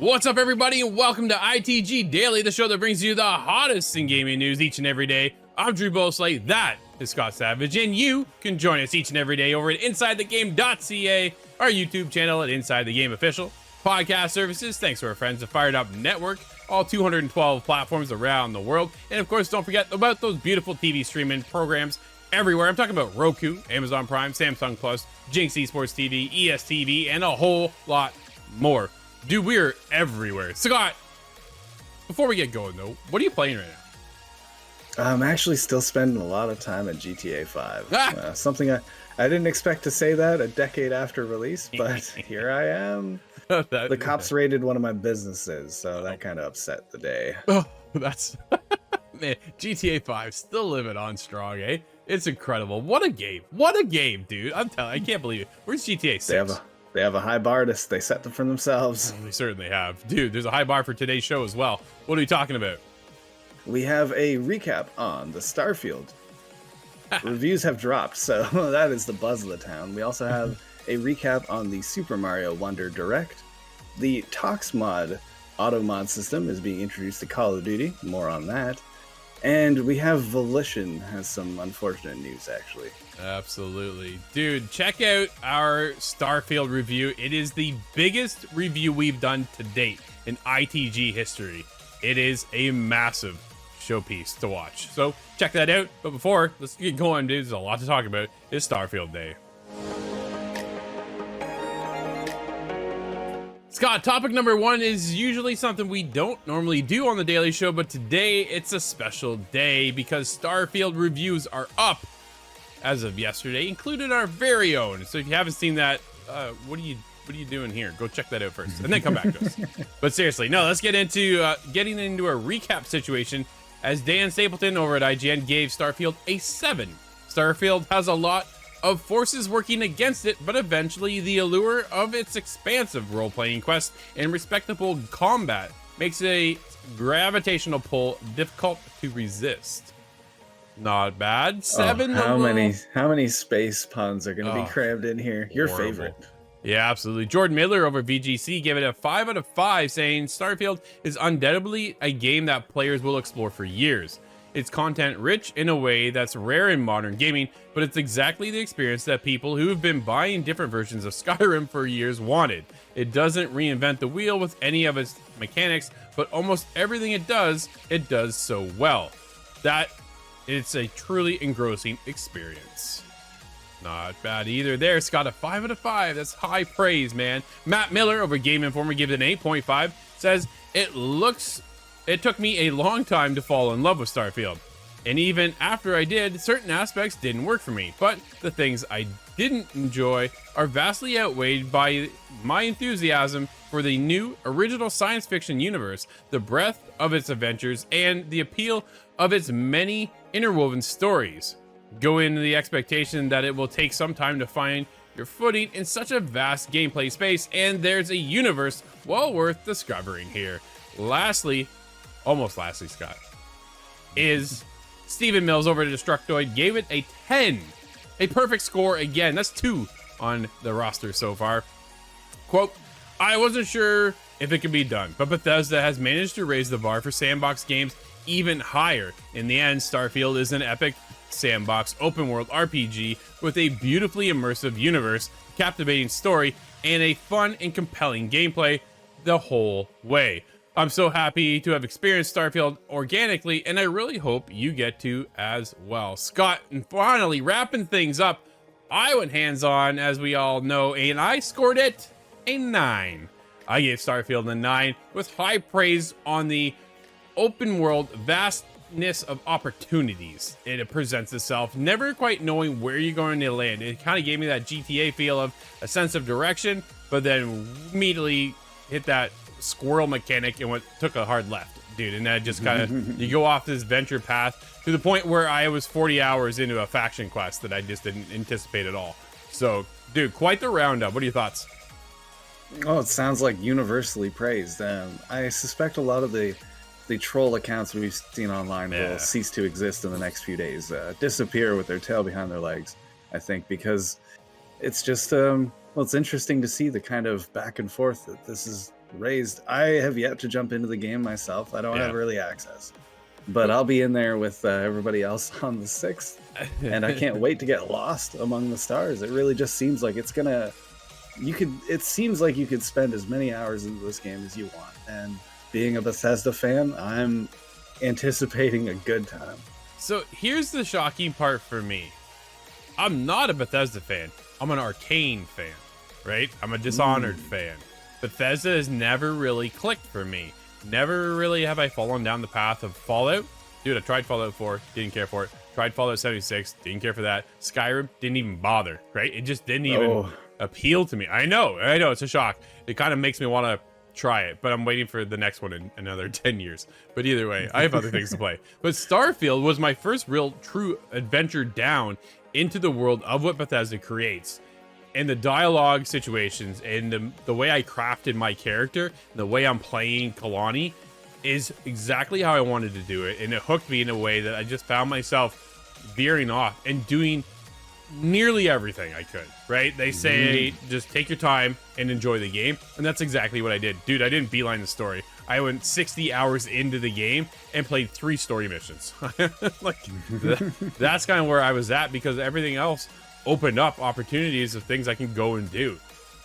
What's up, everybody, and welcome to ITG Daily, the show that brings you the hottest in gaming news each and every day. I'm Drew Bosley, that is Scott Savage, and you can join us each and every day over at InsideTheGame.ca, our YouTube channel at Inside the Game Official, podcast services, thanks to our friends at Fired Up Network, all 212 platforms around the world, and of course, don't forget about those beautiful TV streaming programs everywhere. I'm talking about Roku, Amazon Prime, Samsung Plus, Jinx Esports TV, ESTV, and a whole lot more. Dude, we're everywhere. Scott, before we get going, though, what are you playing right now? I'm actually still spending a lot of time at GTA 5. Something I didn't expect to say that a decade after release, but here I am. The cops raided one of my businesses, so that kind of upset the day. Oh, that's... Man, GTA 5 still living on strong, eh? It's incredible. What a game. What a game, dude. I'm telling you, I can't believe it. Where's GTA 6? They have a high bar they set them for themselves. They certainly have. Dude, there's a high bar for today's show as well. What are we talking about? We have a recap on the Starfield. Reviews have dropped, so that is the buzz of the town. We also have a recap on the Super Mario Wonder Direct. The TOXMOD auto mod system is being introduced to Call of Duty. More on that. And we have Volition has some unfortunate news, actually. Absolutely. Dude, check out our Starfield review. It is the biggest review we've done to date in ITG history. It is a massive showpiece to watch. So check that out. But before, let's get going, dude. There's a lot to talk about. It's Starfield Day. Scott, topic number one is usually something we don't normally do on the Daily Show, but today it's a special day because Starfield reviews are up as of yesterday, including our very own. So if you haven't seen that, what are you doing here? Go check that out first, and then come back to us. But seriously, no, let's get into getting into a recap situation. As Dan Stapleton over at IGN gave Starfield a 7. Starfield has a lot of forces working against it, but eventually the allure of its expansive role-playing quest and respectable combat makes a gravitational pull difficult to resist. Not bad. 7. How many space puns are going to be crammed in here? Your favorite. Yeah, absolutely. Jordan Miller over VGC gave it a 5 out of 5, saying Starfield is undoubtedly a game that players will explore for years. It's content rich in a way that's rare in modern gaming, but it's exactly the experience that people who've been buying different versions of Skyrim for years wanted. It doesn't reinvent the wheel with any of its mechanics, but almost everything it does so well that it's a truly engrossing experience. Not bad either there. Scott, a 5 out of 5. That's high praise, man. Matt Miller over Game Informer gives it an 8.5. Says, it took me a long time to fall in love with Starfield. And even after I did, certain aspects didn't work for me. But the things I didn't enjoy are vastly outweighed by my enthusiasm for the new original science fiction universe, the breadth of its adventures, and the appeal of its many interwoven stories. Go into the expectation that it will take some time to find your footing in such a vast gameplay space, and there's a universe well worth discovering here. Almost lastly, Scott, is Stephen Mills over to Destructoid gave it a 10. A perfect score again. That's 2 on the roster so far. Quote, I wasn't sure if it could be done, but Bethesda has managed to raise the bar for sandbox games even higher. In the end, Starfield is an epic sandbox open world RPG with a beautifully immersive universe, captivating story, and a fun and compelling gameplay the whole way. I'm so happy to have experienced Starfield organically, and I really hope you get to as well. Scott, and finally wrapping things up, I went hands-on, as we all know, and I scored it a 9. I gave Starfield a 9 with high praise on the open world vastness of opportunities it presents itself, never quite knowing where you're going to land. It kind of gave me that GTA feel of a sense of direction, but then immediately hit that squirrel mechanic and took a hard left, dude, and that just kind of you go off this venture path to the point where I was 40 hours into a faction quest that I just didn't anticipate at all. So, dude, quite the roundup. What are your thoughts? Oh, it sounds like universally praised. I suspect a lot of the troll accounts we've seen online will cease to exist in the next few days, disappear with their tail behind their legs, I think, because it's just well, it's interesting to see the kind of back and forth that this is raised. I have yet to jump into the game myself. I don't Yeah. have early access, but I'll be in there with everybody else on the 6th, and I can't wait to get lost among the stars. It really just seems like it's gonna. It seems like you could spend as many hours into this game as you want, and being a Bethesda fan, I'm anticipating a good time. So here's the shocking part for me. I'm not a Bethesda fan. I'm an Arcane fan, right? I'm a Dishonored fan. Bethesda has never really clicked for me. Never really have I fallen down the path of Fallout. Dude, I tried Fallout 4, didn't care for it. Tried Fallout 76, didn't care for that. Skyrim, didn't even bother, right? It just didn't even appeal to me. I know, it's a shock. It kind of makes me want to try it, but I'm waiting for the next one in another 10 years. But either way, I have other things to play. But Starfield was my first real true adventure down into the world of what Bethesda creates. And the dialogue situations and the way I crafted my character, and the way I'm playing Kalani is exactly how I wanted to do it. And it hooked me in a way that I just found myself veering off and doing nearly everything I could, right? They say just take your time and enjoy the game, and that's exactly what I did. Dude, I didn't beeline the story. I went 60 hours into the game and played 3 story missions. That's kind of where I was at, because everything else opened up opportunities of things I can go and do.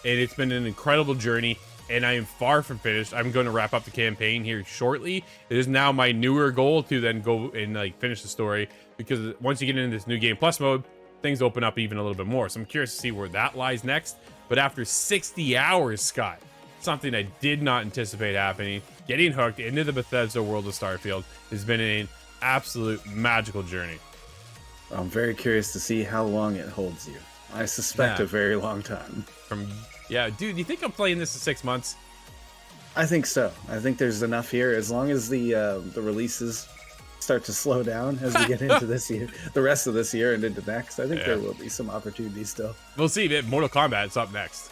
And it's been an incredible journey, and I am far from finished. I'm going to wrap up the campaign here shortly. It is now my newer goal to then go and finish the story, because once you get into this new game plus mode, things open up even a little bit more. So I'm curious to see where that lies next. But after 60 hours, Scott, something I did not anticipate happening, getting hooked into the Bethesda world of Starfield has been an absolute magical journey. I'm very curious to see how long it holds you. I suspect a very long time. Dude, you think I'm playing this in 6 months? I think so. I think there's enough here. As long as the releases start to slow down as we get into this year, the rest of this year and into next, I think there will be some opportunities still. We'll see. Mortal Kombat's up next.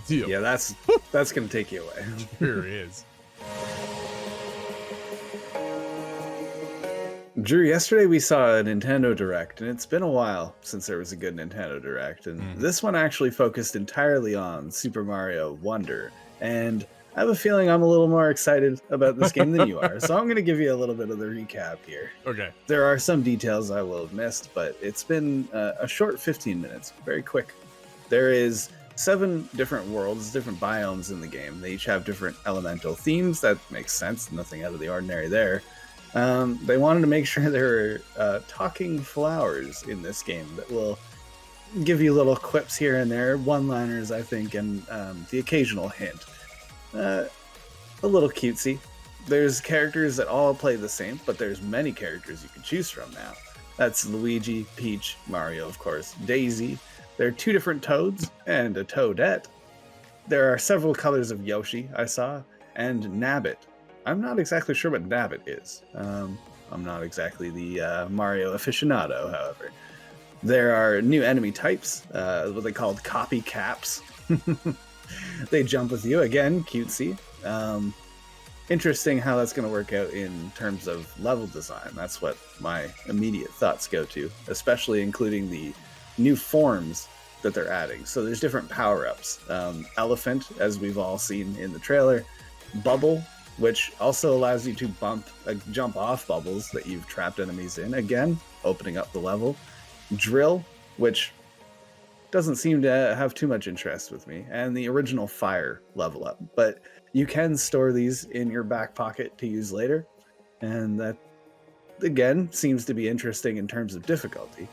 Yeah, that's gonna take you away. Sure is. Drew, yesterday we saw a Nintendo Direct, and it's been a while since there was a good Nintendo Direct, and this one actually focused entirely on Super Mario Wonder, and I have a feeling I'm a little more excited about this game than you are, so I'm going to give you a little bit of the recap here. Okay. There are some details I will have missed, but it's been a short 15 minutes, very quick. There is 7 different worlds, different biomes in the game. They each have different elemental themes. That makes sense, nothing out of the ordinary there. They wanted to make sure there are talking flowers in this game that will give you little quips here and there, one-liners, I think, and the occasional hint. A little cutesy. There's characters that all play the same, but there's many characters you can choose from now. That's Luigi, Peach, Mario, of course, Daisy. There are 2 different Toads and a Toadette. There are several colors of Yoshi I saw, and Nabbit. I'm not exactly sure what Nabbit is. I'm not exactly the Mario aficionado, however. There are new enemy types, what they called copycaps. They jump with you, again, cutesy. Interesting how that's going to work out in terms of level design. That's what my immediate thoughts go to, especially including the new forms that they're adding. So there's different power-ups. Elephant, as we've all seen in the trailer. Bubble, which also allows you to jump off bubbles that you've trapped enemies in, again, opening up the level. Drill, which doesn't seem to have too much interest with me, and the original fire level up. But you can store these in your back pocket to use later, and that, again, seems to be interesting in terms of difficulty.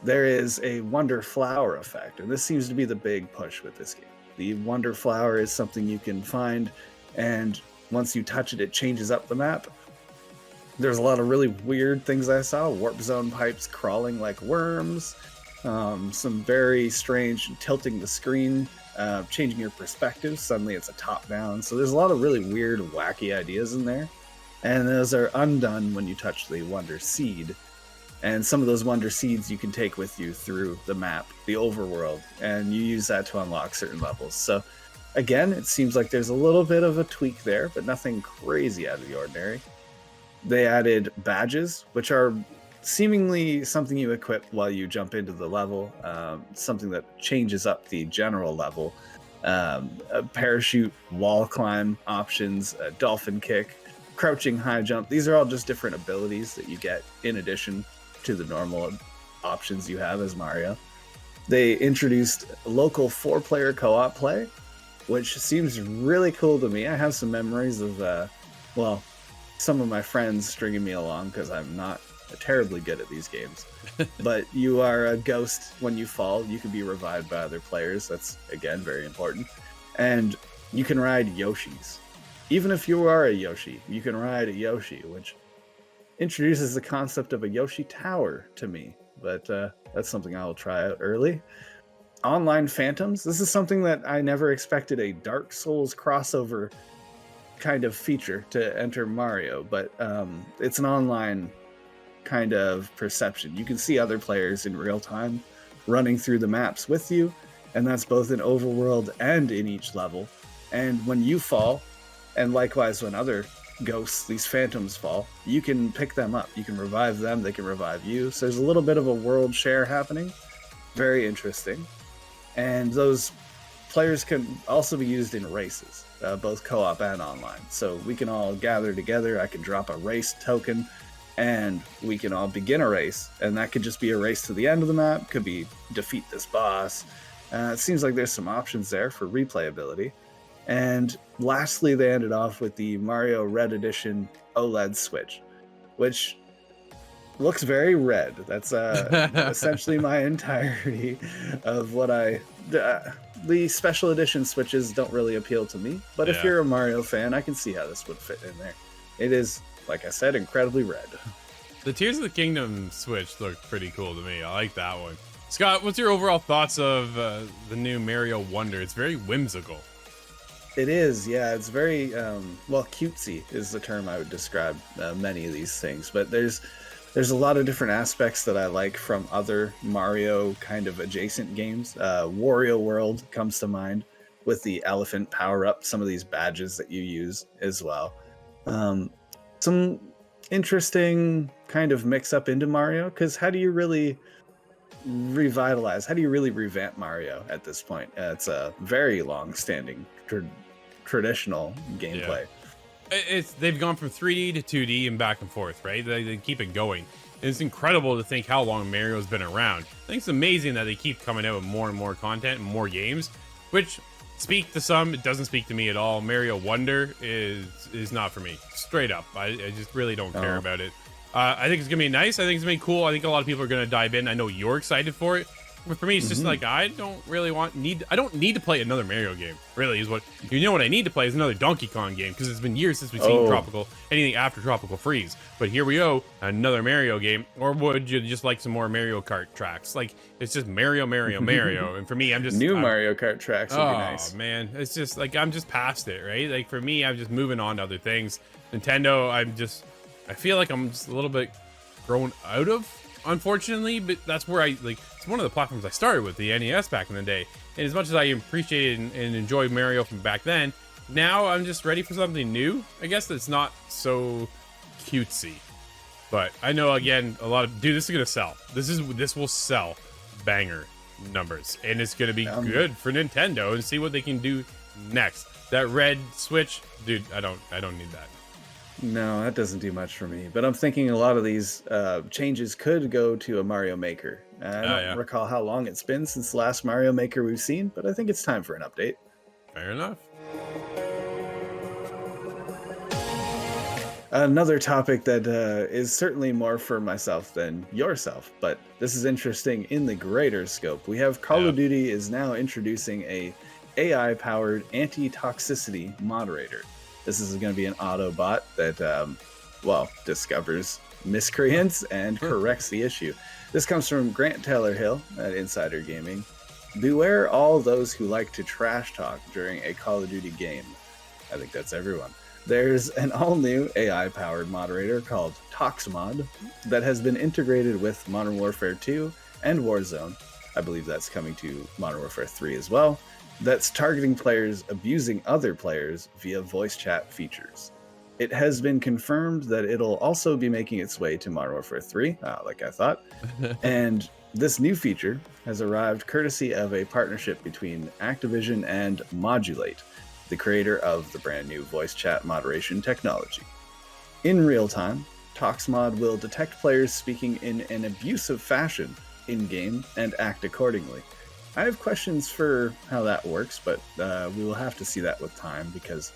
There is a Wonder Flower effect, and this seems to be the big push with this game. The Wonder Flower is something you can find, and once you touch it, it changes up the map. There's a lot of really weird things I saw. Warp zone pipes crawling like worms. Some very strange tilting the screen, changing your perspective. Suddenly it's a top-down. So there's a lot of really weird, wacky ideas in there. And those are undone when you touch the Wonder Seed. And some of those Wonder Seeds you can take with you through the map, the overworld, and you use that to unlock certain levels. So again, it seems like there's a little bit of a tweak there, but nothing crazy out of the ordinary. They added badges, which are seemingly something you equip while you jump into the level, something that changes up the general level. a parachute, wall climb options, a dolphin kick, crouching high jump. These are all just different abilities that you get in addition to the normal options you have as Mario. They introduced local 4-player co-op play, which seems really cool to me. I have some memories of, some of my friends stringing me along because I'm not terribly good at these games. But you are a ghost when you fall. You can be revived by other players. That's, again, very important. And you can ride Yoshis. Even if you are a Yoshi, you can ride a Yoshi, which introduces the concept of a Yoshi Tower to me. But that's something I'll try out early. Online Phantoms. This is something that I never expected a Dark Souls crossover kind of feature to enter Mario, but it's an online kind of perception. You can see other players in real time running through the maps with you, and that's both in overworld and in each level. And when you fall, and likewise when other ghosts, these phantoms, fall, you can pick them up. You can revive them, they can revive you. So there's a little bit of a world share happening. Very interesting. And those players can also be used in races, both co-op and online. So we can all gather together. I can drop a race token, and we can all begin a race. And that could just be a race to the end of the map. Could be defeat this boss. It seems like there's some options there for replayability. And lastly, they ended off with the Mario Red Edition OLED Switch, which looks very red. That's essentially my entirety of what the special edition Switches don't really appeal to me, but if you're a Mario fan, I can see how this would fit in there. It is, like I said, incredibly red. The Tears of the Kingdom Switch looked pretty cool to me. I like that one. Scott, what's your overall thoughts of the new Mario Wonder? It's very whimsical. It is, yeah. It's very, cutesy is the term I would describe many of these things. But there's a lot of different aspects that I like from other Mario kind of adjacent games. Wario World comes to mind with the elephant power-up, some of these badges that you use as well. Some interesting kind of mix-up into Mario, because how do you really revitalize, how do you really revamp Mario at this point? It's a very long-standing traditional gameplay. They've gone from 3D to 2D and back and forth, right? They keep it going. And it's incredible to think how long Mario's been around. I think it's amazing that they keep coming out with more and more content and more games, which speak to some, it doesn't speak to me at all. Mario Wonder is not for me, straight up. I just really don't care about it. I think it's gonna be nice. I think it's gonna be cool. I think a lot of people are gonna dive in. I know you're excited for it. But for me, it's just like, I don't really I don't need to play another Mario game, really, is what, what I need to play is another Donkey Kong game, because it's been years since we've seen anything after Tropical Freeze. But here we go, another Mario game. Or would you just like some more Mario Kart tracks? Like, it's just Mario. And for me, Mario Kart tracks would be nice. Oh, man, it's just, like, I'm just past it, right? Like, for me, I'm just moving on to other things. Nintendo, I feel like I'm just a little bit grown out of, unfortunately, but that's where it's one of the platforms I started with, the NES back in the day. And as much as I appreciated and enjoyed Mario from back then, now I'm just ready for something new. I guess that's not so cutesy. But I know, again, this is gonna sell. This will sell banger numbers, and it's gonna be good for Nintendo and see what they can do next. That red Switch, dude, I don't need that. No, that doesn't do much for me. But I'm thinking a lot of these changes could go to a Mario Maker. I don't recall how long it's been since the last Mario Maker we've seen, but I think it's time for an update. Fair enough. Another topic that is certainly more for myself than yourself, but this is interesting in the greater scope. We have Call of Duty is now introducing a AI-powered anti-toxicity moderator. This is going to be an Autobot that, discovers miscreants and corrects the issue. This comes from Grant Taylor-Hill at Insider Gaming. Beware all those who like to trash talk during a Call of Duty game. I think that's everyone. There's an all-new AI-powered moderator called TOXMOD that has been integrated with Modern Warfare 2 and Warzone. I believe that's coming to Modern Warfare 3 as well. That's targeting players abusing other players via voice chat features. It has been confirmed that it'll also be making its way to Modern Warfare 3, like I thought. And This new feature has arrived courtesy of a partnership between Activision and Modulate, the creator of the brand new voice chat moderation technology. In real time, TOXMOD will detect players speaking in an abusive fashion in-game and act accordingly. I have questions for how that works, but we will have to see that with time because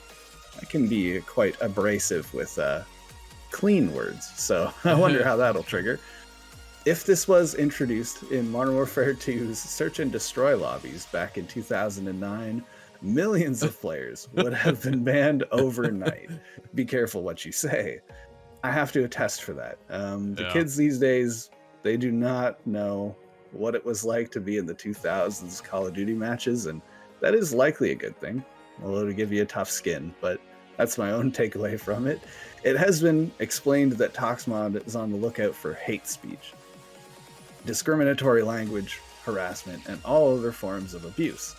I can be quite abrasive with clean words, so I wonder how that'll trigger. If this was introduced in Modern Warfare 2's Search and Destroy lobbies back in 2009, millions of players would have been banned overnight. Be careful what you say. I have to attest for that. The kids these days, they do not know what it was like to be in the 2000s Call of Duty matches, and that is likely a good thing, although to give you a tough skin, but that's my own takeaway from it. It has been explained that TOXMOD is on the lookout for hate speech, discriminatory language, harassment, and all other forms of abuse.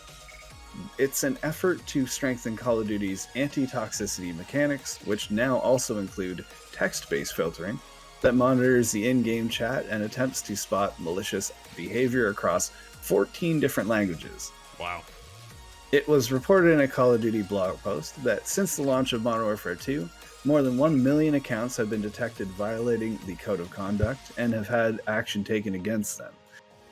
It's an effort to strengthen Call of Duty's anti-toxicity mechanics, which now also include text-based filtering that monitors the in-game chat and attempts to spot malicious behavior across 14 different languages. Wow. It was reported in a Call of Duty blog post that since the launch of Modern Warfare 2, more than 1 million accounts have been detected violating the code of conduct and have had action taken against them.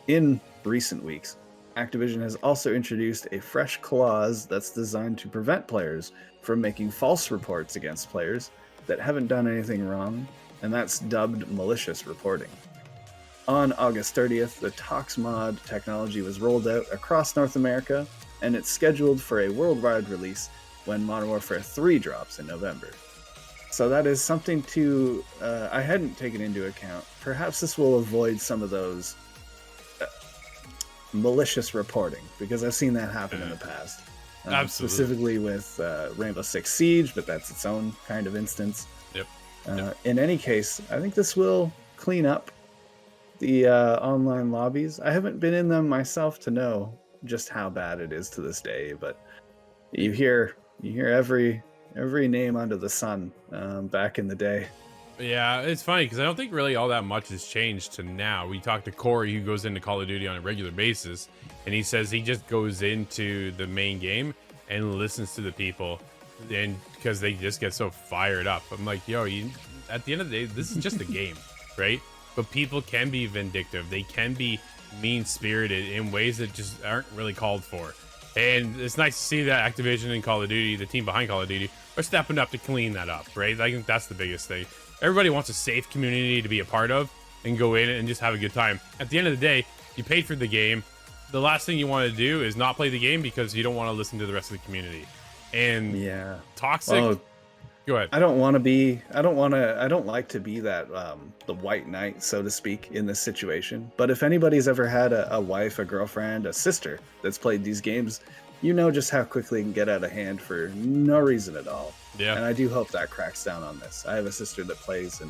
In recent weeks, Activision has also introduced a fresh clause that's designed to prevent players from making false reports against players that haven't done anything wrong, and that's dubbed malicious reporting. On August 30th, the TOXMOD technology was rolled out across North America, and it's scheduled for a worldwide release when Modern Warfare 3 drops in November. So that is something to I hadn't taken into account. Perhaps this will avoid some of those malicious reporting, because I've seen that happen in the past. Absolutely. Specifically with Rainbow Six Siege, but that's its own kind of instance. Yep. In any case, I think this will clean up the online lobbies. I haven't been in them myself to know just how bad it is to this day, but you hear every name under the sun back in the day. Yeah, it's funny because I don't think really all that much has changed to now. We talked to Corey, who goes into Call of Duty on a regular basis, and he says he just goes into the main game and listens to the people, and because they just get so fired up. I'm like, yo, at the end of the day, this is just a game, right? But people can be vindictive. They can be mean-spirited in ways that just aren't really called for. And it's nice to see that Activision and Call of Duty, the team behind Call of Duty, are stepping up to clean that up, right? I think that's the biggest thing. Everybody wants a safe community to be a part of and go in and just have a good time. At the end of the day, you paid for the game. The last thing you want to do is not play the game because you don't want to listen to the rest of the community. And yeah, toxic. Well, go ahead. I don't like to be that the white knight, so to speak, in this situation. But if anybody's ever had a wife, a girlfriend, a sister that's played these games, you know just how quickly it can get out of hand for no reason at all. Yeah. And I do hope that cracks down on this. I have a sister that plays, and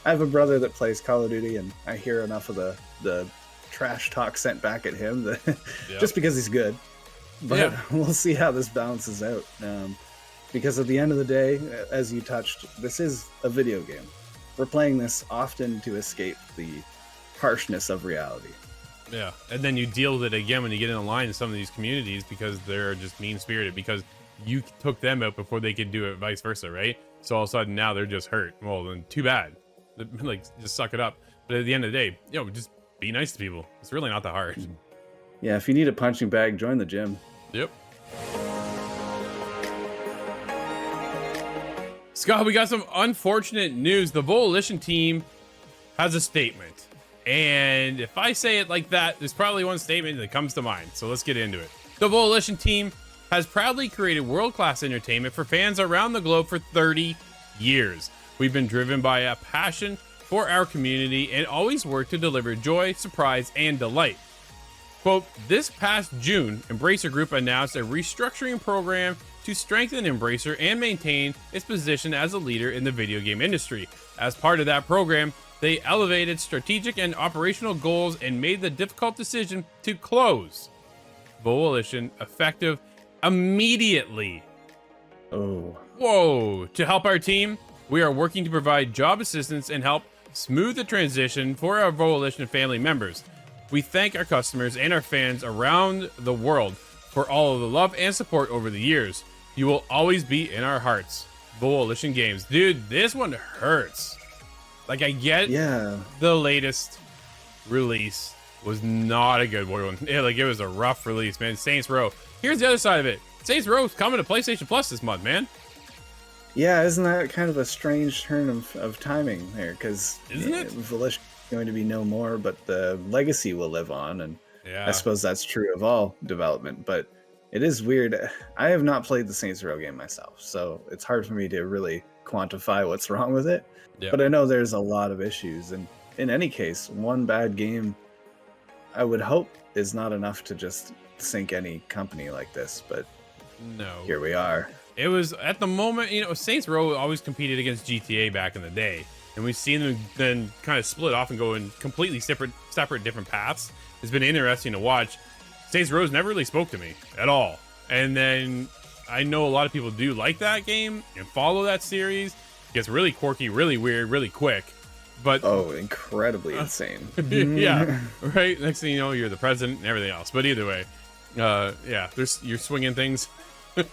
I have a brother that plays Call of Duty, and I hear enough of the trash talk sent back at him that just because he's good. But we'll see how this balances out. Because at the end of the day, as you touched, this is a video game. We're playing this often to escape the harshness of reality. Yeah, and then you deal with it again when you get in a line in some of these communities because they're just mean-spirited because you took them out before they could do it, vice versa, right? So all of a sudden now they're just hurt. Well, then too bad. Like, just suck it up. But at the end of the day, just be nice to people. It's really not that hard. Yeah, if you need a punching bag, join the gym. Yep. Scott, we got some unfortunate news. The Volition team has a statement. And if I say it like that, there's probably one statement that comes to mind. So let's get into it. The Volition team has proudly created world-class entertainment for fans around the globe for 30 years. We've been driven by a passion for our community and always work to deliver joy, surprise, and delight. Quote, this past June, Embracer Group announced a restructuring program to strengthen Embracer and maintain its position as a leader in the video game industry. As part of that program, they elevated strategic and operational goals and made the difficult decision to close Volition effective immediately. Oh. Whoa. To help our team, we are working to provide job assistance and help smooth the transition for our Volition family members. We thank our customers and our fans around the world for all of the love and support over the years. You will always be in our hearts. Volition Games. Dude, this one hurts. Like, I get the latest release was not a good one. It was a rough release, man. Saints Row. Here's the other side of it. Saints Row's coming to PlayStation Plus this month, man. Yeah, isn't that kind of a strange turn of timing there? Because Volition is going to be no more, but the legacy will live on, and I suppose that's true of all development. But it is weird. I have not played the Saints Row game myself, so it's hard for me to really quantify what's wrong with it. Yeah. But I know there's a lot of issues, and in any case, one bad game, I would hope, is not enough to just sink any company like this. But no, here we are. It was, at the moment, Saints Row always competed against GTA back in the day, and we've seen them then kind of split off and go in completely separate different paths. It's been interesting to watch. Saints Row never really spoke to me at all, and then I know a lot of people do like that game and follow that series. It gets really quirky, really weird, really quick, but incredibly insane. Yeah, right. Next thing you know, you're the president and everything else. But either way, you're swinging things.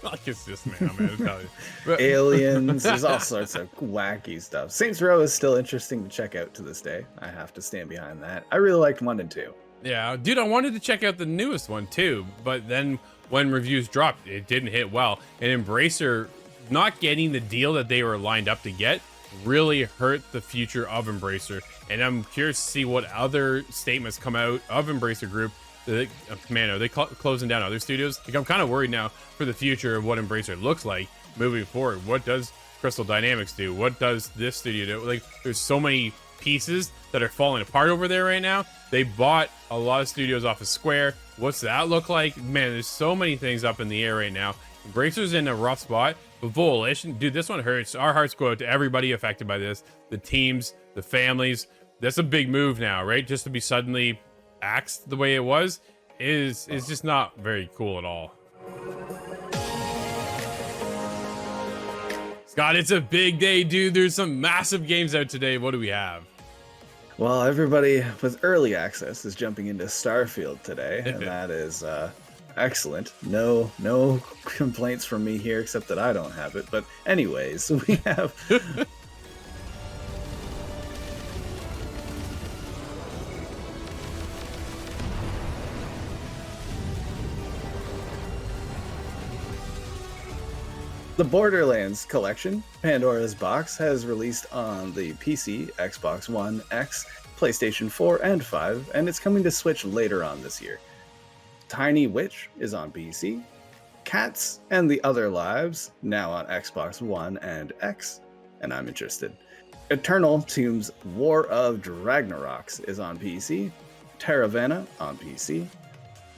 Like, it's just, man, I'm tell you. But aliens, there's all sorts of wacky stuff. Saints Row is still interesting to check out to this day. I have to stand behind that. I really liked 1 and 2. Yeah, dude, I wanted to check out the newest one too, but then when reviews dropped, it didn't hit well. And Embracer not getting the deal that they were lined up to get really hurt the future of Embracer. And I'm curious to see what other statements come out of Embracer Group. Man, are they closing down other studios? Like, I'm kind of worried now for the future of what Embracer looks like moving forward. What does Crystal Dynamics do? What does this studio do? Like, there's so many pieces that are falling apart over there right now. They bought a lot of studios off of Square. What's that look like? Man, there's so many things up in the air right now. Embracer's in a rough spot. But Volition, dude, this one hurts. Our hearts go out to everybody affected by this. The teams, the families. That's a big move now, right? Just to be suddenly axed the way it was is just not very cool at all. Scott, it's a big day, dude. There's some massive games out today. What do we have? Well, everybody with early access is jumping into Starfield today, and that is excellent. No complaints from me here, except that I don't have it. But anyways, we have the Borderlands collection, Pandora's Box, has released on the PC, Xbox One X, PlayStation 4 and 5, and it's coming to Switch later on this year. Tiny Witch is on PC. Cats and the Other Lives, now on Xbox One and X, and I'm interested. Eternal Tombs War of Dragnaroks is on PC. Terravana on PC.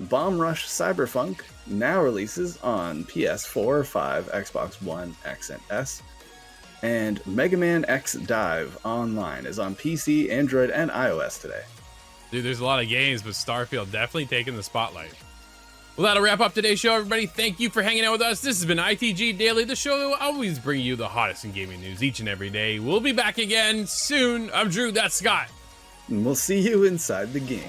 Bomb Rush Cyberpunk now releases on PS4, 5, Xbox One, X, and S. And Mega Man X Dive Online is on PC, Android, and iOS today. Dude, there's a lot of games, but Starfield definitely taking the spotlight. Well, that'll wrap up today's show, everybody. Thank you for hanging out with us. This has been ITG Daily, the show that will always bring you the hottest in gaming news each and every day. We'll be back again soon. I'm Drew, that's Scott. And we'll see you inside the game.